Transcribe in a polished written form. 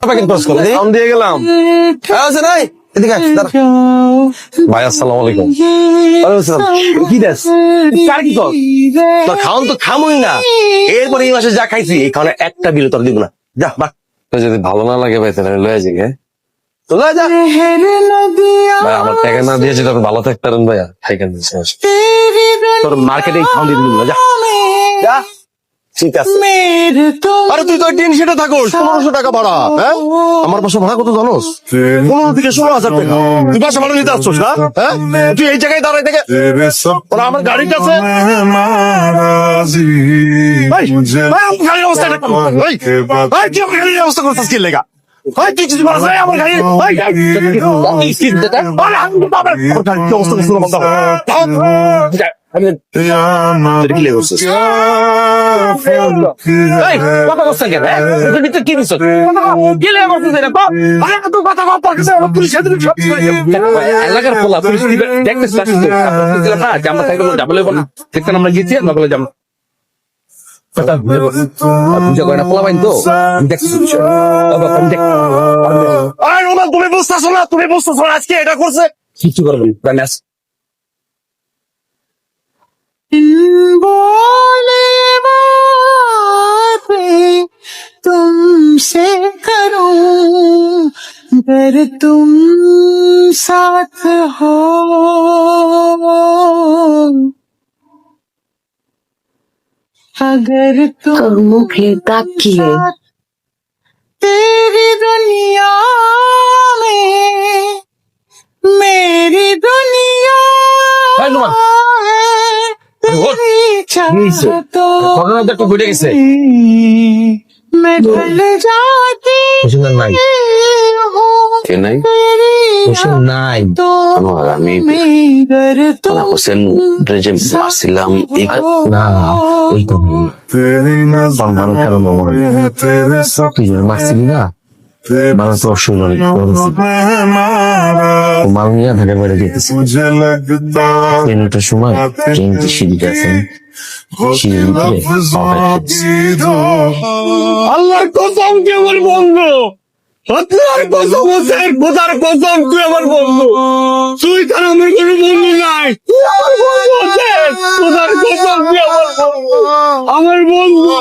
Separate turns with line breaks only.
Packet খরচ করো
আমি দিয়ে গেলাম।
নাই এদিকে আয়, দাঁড়া।
ভাই আসসালামু আলাইকুম।
ওয়ালাইকুম আসসালাম। কি দেশ কার কি কর
তোর খাওন তো খামুই না, এরপরে এই মাসে যা খাইছি এই খাওয়ানে একটা বিল তোর দিব না। যা বাট। যদি ভালো না লাগে ভাই তাহলে লয়ে যাই।
তো লয়ে যা।
ভাই আমার টাকা না দিয়েছি তবে ভালো থাকতারেন ভাইয়া, খাইকেন
তোর মার্কেটে খাওয়ান দিয়ে দিবি না, যা যা। ঠিক আছে।
আরে তুই তো টিন সেটা থাকোস 1500 টাকা ভাড়া। হ্যাঁ আমার বাসা ভাড়া কত জানোস? 15 থেকে 16,000 টাকা। তুই বাসা ভাড়া নিতে আসছোস না? হ্যাঁ তুই এই জায়গায় দাঁড়াই থেকে ওরা আমার গাড়িটা আছে। ভাই ভাই আমার গাড়ির অবস্থা এটা কেমন? ভাই ভাই তুই আমার গাড়ির অবস্থা করছিস কি লেগা? ভাই তুই কিছু বলছ না আমার গাড়ি? ভাই আমার গাড়ির কি অবস্থা করছিস বলতো? আমি তুই কি লেগেছিস?
এই কথা বলছ কেন? তুই ভিতর কি দিছস? কি লেগে করছিস এটা? আরে তো কথা কম পারছিস না, পুলিশ এসে সব এলাকার পোলা পুলিশ দিবে দেখতেছ না? দিলাম না যে আমরা সাইকেল ডাবল হইব না। দেখতেন আমরা গেছি নকলে যাব। কথা বলবো আপনি যখন না পোলা বাইন তো দেখছিস বিষয় বাবা আমি দেখ।
আরে রোমান তুমি বুঝতেছো না, তুমি বুঝতেছো না আজকে এটা করছে।
কিছু করবেন প্রাণে আস।
बोले बातें तुमसे करूं अगर तुम साथ हो अगर तुम
তোর মুখে দাগ কি রে?
तेरी दुनिया में मेरी दुनिया
এই নোমান ঘটনা তো একটু ঘটে গেছে।
मैं ढल जाती
হুশিয়ার নাই
কে নাই?
হুশিয়ার নাই
আমার আমি
मगर तुम
হোসেন যে মারছিলাম
না ওই তো
সম্মান কারণ
তুই যে মারছিলি না মানুষ তো অসুবিধা মাল নিয়ে ঢাকা বেড়ে যেতেছি ট্রেনটার সময় ট্রেনটি সিঁড়িতে আছেন
আল্লাহর কসম তুই আমার বন্ধু, আল্লাহর কসম হোসেন খোদার কসম তুই আমার বন্ধু। তুই তার আমার কোনো বন্ধু নাই, তুই আমার বন্ধু হোসেন খোদার কসম তুই আমার বন্ধু, আমার বন্ধু।